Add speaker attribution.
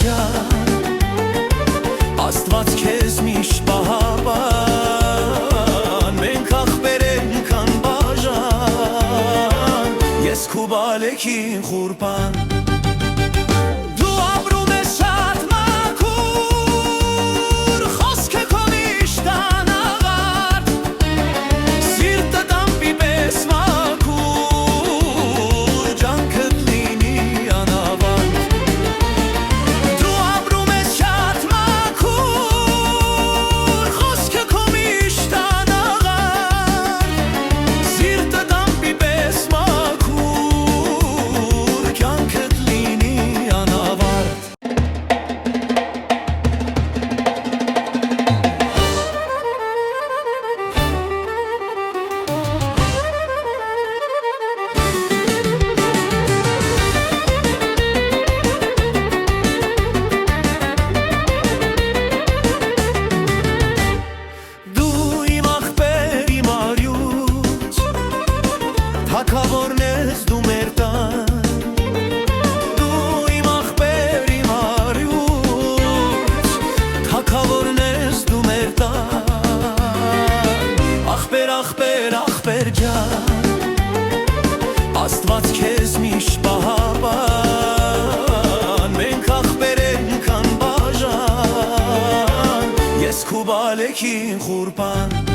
Speaker 1: ջան, Աստված քեզ միշտ պահապան, մենք ախպեր ենք անբաժան, ես քու բալեքին խուրբան։ Դու ապրում ես շատ մաքուր, խոսքը քո միշտ անաղարտ, սիրտը դամպի պես մաքուր, ջանքդ լինի անավարտ։ Դու ապրում ես շատ մաքուր, խոսքը քո միշտ անաղարտ, սիրտը դամպի պես մաքուր, ջանքդ լինի անավարտ։ Դու իմ ախպեր, իմ արյուծ, թագավորն ես դու մեր տան։ Դու իմ ախպեր, իմ արյուծ, թագավորն ես դու մեր տան։ Ախպեր, ախպեր, ախպեր ջան, Աստված քեզ միշտ պահապան, մենք ախպեր ենք անբաժան, ես քու բալեքին խուրբան։